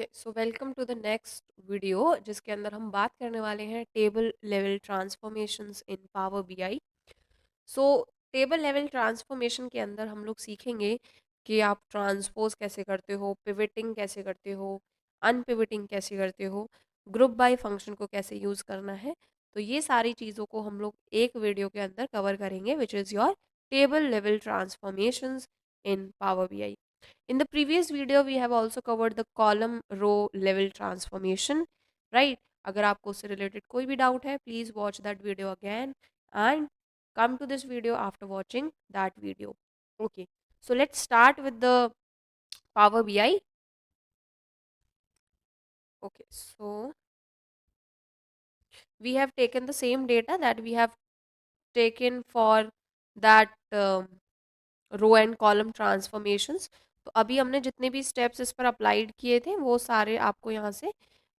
Okay, so welcome to the next video जिसके अंदर हम बात करने वाले हैं table level transformations in Power BI. So table level transformation के अंदर हम लोग सीखेंगे कि आप ट्रांसपोज कैसे करते हो, पिवटिंग कैसे करते हो, अनपिवटिंग कैसे करते हो, ग्रुप बाय फंक्शन को कैसे यूज़ करना है। तो ये सारी चीज़ों को हम लोग एक वीडियो के अंदर कवर करेंगे which is your table level transformations in Power BI. In the previous video, we have also covered the column row level transformation, right? अगर आपको उससे related कोई भी doubt है, please watch that video again and come to this video after watching that video. Okay, so let's start with the Power BI. Okay, so we have taken the same data that we have taken for that row and column transformations. तो अभी हमने जितने भी steps इस पर applied किए थे वो सारे आपको यहाँ से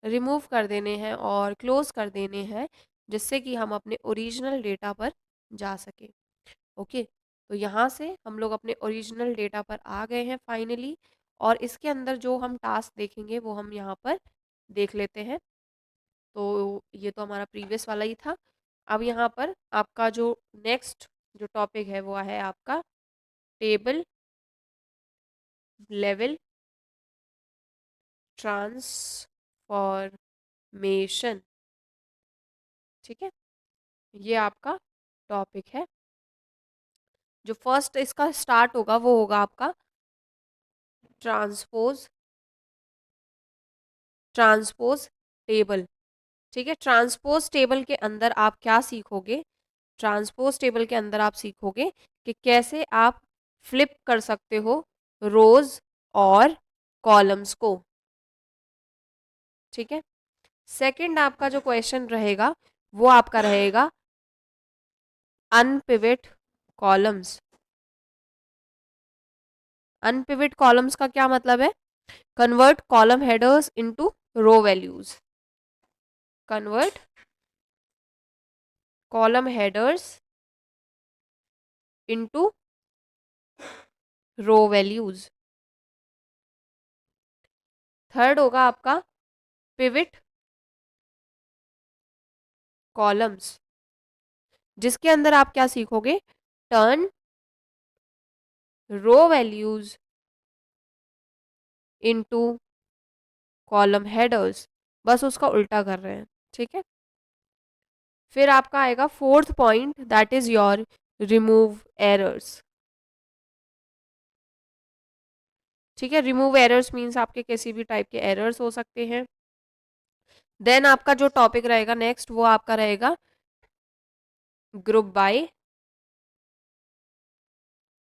रिमूव कर देने हैं और क्लोज कर देने हैं, जिससे कि हम अपने ओरिजिनल डेटा पर जा सके। ओके, तो यहाँ से हम लोग अपने ओरिजिनल डेटा पर आ गए हैं फाइनली, और इसके अंदर जो हम टास्क देखेंगे वो हम यहाँ पर देख लेते हैं। तो ये तो हमारा प्रीवियस वाला ही था। अब यहाँ पर आपका जो नेक्स्ट जो टॉपिक है वो है आपका टेबल लेवल ट्रांसफॉर्मेशन। ठीक है, ये आपका टॉपिक है। जो फर्स्ट इसका स्टार्ट होगा वो होगा आपका ट्रांसपोज ट्रांसपोज टेबल। ठीक है, ट्रांसपोज टेबल के अंदर आप क्या सीखोगे? ट्रांसपोज टेबल के अंदर आप सीखोगे कि कैसे आप फ्लिप कर सकते हो रोज और कॉलम्स को। ठीक है, सेकंड आपका जो क्वेश्चन रहेगा वो आपका रहेगा अनपिवट कॉलम्स। अनपिवट कॉलम्स का क्या मतलब है? Convert column headers into row values. Convert column headers into row values. Third होगा आपका पिवट कॉलम्स, जिसके अंदर आप क्या सीखोगे? Turn row values into column headers. बस उसका उल्टा कर रहे हैं। ठीक है, फिर आपका आएगा fourth point, that is your remove errors. ठीक है, रिमूव एरर्स मीन्स आपके किसी भी टाइप के एरर्स हो सकते हैं। देन आपका जो टॉपिक रहेगा नेक्स्ट वो आपका रहेगा ग्रुप बाय।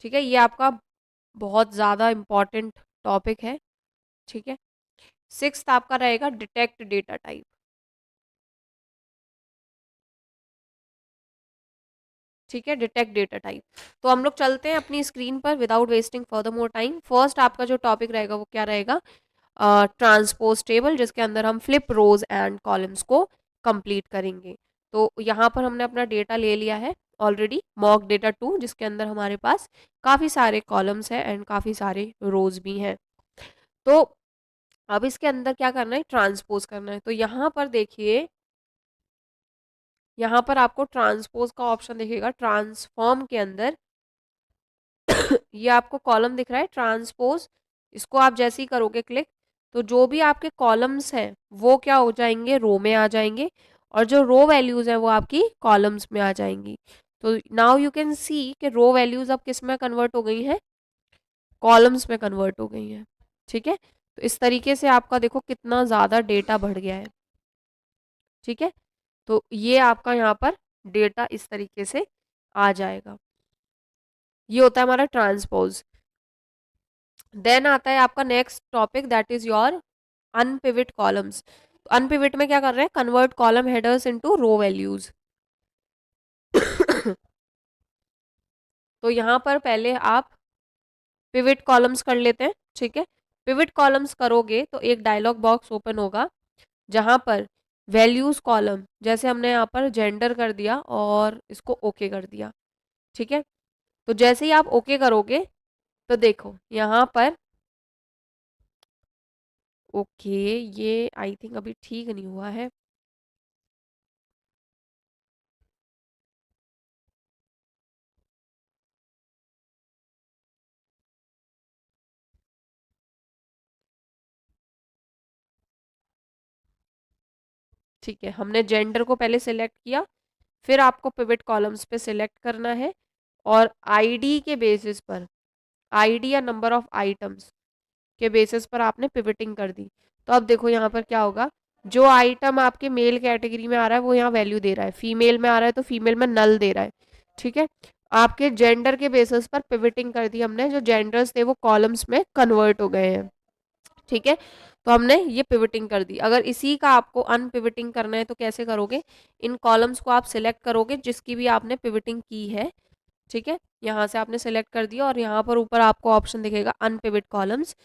ठीक है, ये आपका बहुत ज़्यादा इम्पॉर्टेंट टॉपिक है। ठीक है, सिक्स्थ आपका रहेगा डिटेक्ट डेटा टाइप। ठीक है, डिटेक्ट डेटा टाइप। तो हम लोग चलते हैं अपनी स्क्रीन पर without wasting further more time. First आपका जो टॉपिक रहेगा वो क्या रहेगा? ट्रांसपोज टेबल, जिसके अंदर हम फ्लिप रोज एंड कॉलम्स को कंप्लीट करेंगे। तो यहाँ पर हमने अपना डेटा ले लिया है ऑलरेडी, मॉक डेटा 2, जिसके अंदर हमारे पास काफ़ी सारे कॉलम्स हैं एंड काफ़ी सारे रोज भी हैं। तो अब इसके अंदर क्या करना है? ट्रांसपोज करना है। तो यहाँ पर देखिए, यहाँ पर आपको ट्रांसपोज का ऑप्शन दिखेगा ट्रांसफॉर्म के अंदर। ये आपको कॉलम दिख रहा है ट्रांसपोज, इसको आप जैसे ही करोगे क्लिक, तो जो भी आपके कॉलम्स हैं वो क्या हो जाएंगे? रो में आ जाएंगे, और जो रो वैल्यूज हैं वो आपकी कॉलम्स में आ जाएंगी। तो नाउ यू कैन सी कि रो वैल्यूज अब किस में कन्वर्ट हो गई हैं? कॉलम्स में कन्वर्ट हो गई हैं। ठीक है, तो इस तरीके से आपका देखो कितना ज़्यादा डेटा बढ़ गया है। ठीक है, तो ये आपका यहाँ पर डेटा इस तरीके से आ जाएगा। ये होता है हमारा ट्रांसपोज। देन आता है आपका next topic, that is your unpivot columns. Unpivot में क्या कर रहे हैं? Convert column headers into row values. तो यहाँ पर पहले आप पिवट कॉलम्स कर लेते हैं। ठीक है, पिवट कॉलम्स करोगे तो एक डायलॉग बॉक्स ओपन होगा जहाँ पर वैल्यूज कॉलम, जैसे हमने यहाँ पर जेंडर कर दिया और इसको ओके कर दिया। ठीक है, तो जैसे ही आप ओके करोगे तो देखो यहाँ पर ओके, ये आई थिंक अभी ठीक नहीं हुआ है। ठीक है, हमने जेंडर को पहले सिलेक्ट किया, फिर आपको पिवट कॉलम्स पे सिलेक्ट करना है और आईडी के बेसिस पर, आईडी या नंबर ऑफ आइटम्स के बेसिस पर आपने पिवटिंग कर दी। तो अब देखो यहाँ पर क्या होगा, जो आइटम आपके मेल कैटेगरी में आ रहा है वो यहाँ वैल्यू दे रहा है, फीमेल में आ रहा है तो फीमेल में नल दे रहा है। ठीक है, आपके जेंडर के बेसिस पर पिवटिंग कर दी हमने, जो जेंडर्स थे वो कॉलम्स में कन्वर्ट हो गए हैं। ठीक है, तो हमने ये पिवटिंग कर दी। अगर इसी का आपको अनपिवटिंग करना है तो कैसे करोगे, इन कॉलम्स को आप सिलेक्ट करोगे जिसकी भी आपने पिवटिंग की है। ठीक है, यहाँ से आपने सिलेक्ट कर दिया और यहाँ पर ऊपर आपको ऑप्शन दिखेगा अनपिवट कॉलम्स,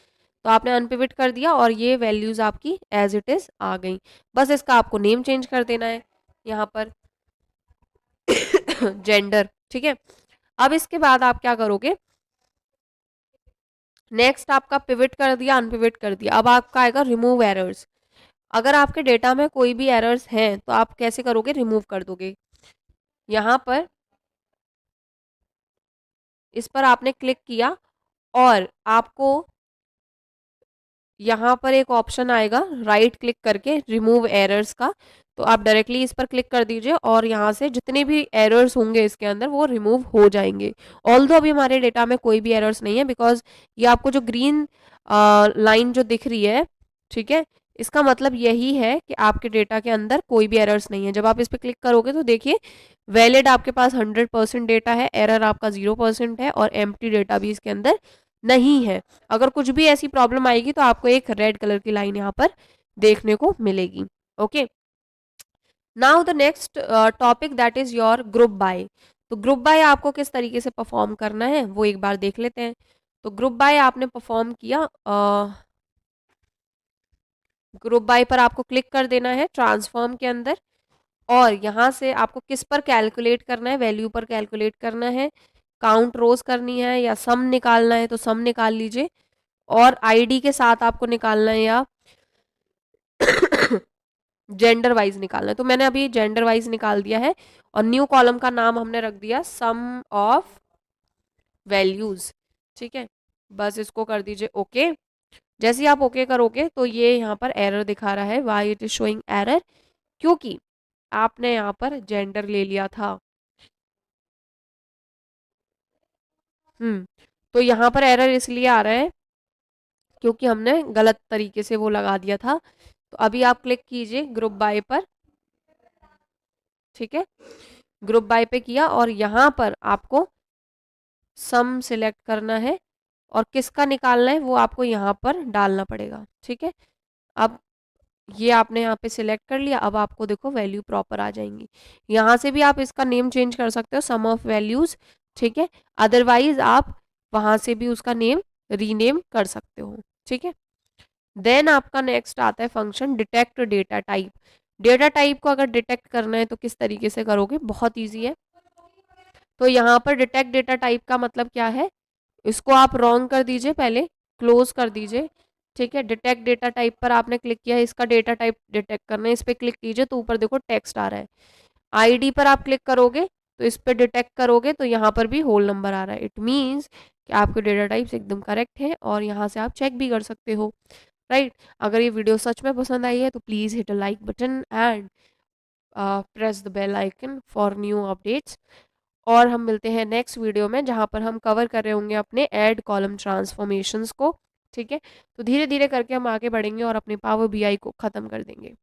तो आपने अनपिवट कर दिया और ये वैल्यूज आपकी एज इट इज आ गई। बस इसका आपको नेम चेंज कर देना है यहाँ पर जेंडर। ठीक है, अब इसके बाद आप क्या करोगे, नेक्स्ट आपका पिवट कर दिया, अनपिवट कर दिया, अब आपका आएगा रिमूव एरर्स। अगर आपके डेटा में कोई भी एरर्स हैं तो आप कैसे करोगे, रिमूव कर दोगे। यहाँ पर इस पर आपने क्लिक किया और आपको यहाँ पर एक ऑप्शन आएगा राइट क्लिक करके रिमूव एरर्स का, तो आप डायरेक्टली इस पर क्लिक कर दीजिए और यहाँ से जितने भी एरर्स होंगे इसके अंदर वो रिमूव हो जाएंगे। ऑल्दो अभी हमारे डेटा में कोई भी एरर्स नहीं है, बिकॉज ये आपको जो ग्रीन लाइन जो दिख रही है, ठीक है, इसका मतलब यही है कि आपके डेटा के अंदर कोई भी एरर्स नहीं है। जब आप इस पर क्लिक करोगे तो देखिए वैलिड आपके पास 100% डेटा है, एरर आपका 0% है और एम्प्टी डेटा भी इसके अंदर नहीं है। अगर कुछ भी ऐसी प्रॉब्लम आएगी तो आपको एक रेड कलर की लाइन यहाँ पर देखने को मिलेगी। Okay, now the next topic that is your group by. तो ग्रुप बाय आपको किस तरीके से परफॉर्म करना है वो एक बार देख लेते हैं। तो ग्रुप बाय आपने परफॉर्म किया, ग्रुप बाय पर आपको क्लिक कर देना है ट्रांसफॉर्म के अंदर और यहाँ से आपको किस पर कैलकुलेट करना है, वैल्यू पर कैलकुलेट करना है, काउंट रोज करनी है या सम निकालना है तो सम निकाल लीजिए, और आईडी के साथ आपको निकालना है या जेंडर वाइज निकालना है। तो मैंने अभी जेंडर वाइज निकाल दिया है और न्यू कॉलम का नाम हमने रख दिया सम ऑफ वैल्यूज। ठीक है, बस इसको कर दीजिए ओके। जैसे ही आप ओके करोगे तो ये यहाँ पर एरर दिखा रहा है, why it is showing error, क्योंकि आपने यहाँ पर जेंडर ले लिया था। हम्म, तो यहाँ पर एरर इसलिए आ रहा है क्योंकि हमने गलत तरीके से वो लगा दिया था। तो अभी आप क्लिक कीजिए ग्रुप बाय पर। ठीक है, ग्रुप बाय पे किया और यहाँ पर आपको सम सिलेक्ट करना है और किसका निकालना है वो आपको यहाँ पर डालना पड़ेगा। ठीक है, अब ये आपने यहाँ पे सिलेक्ट कर लिया, अब आपको देखो वैल्यू प्रॉपर आ जाएंगी। यहाँ से भी आप इसका नेम चेंज कर सकते हो, सम ऑफ वैल्यूज। ठीक है, अदरवाइज आप वहां से भी उसका नेम रीनेम कर सकते हो। ठीक है, देन आपका नेक्स्ट आता है function detect data type. Data type को अगर डिटेक्ट करना है तो किस तरीके से करोगे, बहुत ईजी है। तो यहाँ पर डिटेक्ट डेटा टाइप का मतलब क्या है, इसको आप रॉन्ग कर दीजिए, पहले क्लोज कर दीजिए। ठीक है, डिटेक्ट डेटा टाइप पर आपने क्लिक किया, इसका डेटा टाइप डिटेक्ट करना है, इस पर क्लिक कीजिए तो ऊपर देखो टेक्स्ट आ रहा है। आईडी पर आप क्लिक करोगे तो इस पर डिटेक्ट करोगे तो यहाँ पर भी होल नंबर आ रहा है। इट मीन्स कि आपके डेटा टाइप्स एकदम करेक्ट है और यहाँ से आप चेक भी कर सकते हो। राइट, अगर ये वीडियो सच में पसंद आई है तो please hit a like button and press the bell icon for new updates. और हम मिलते हैं नेक्स्ट वीडियो में जहाँ पर हम कवर कर रहे होंगे अपने ऐड कॉलम ट्रांसफॉर्मेशंस को। ठीक है, तो धीरे धीरे करके हम आगे बढ़ेंगे और अपने पावर बीआई को ख़त्म कर देंगे।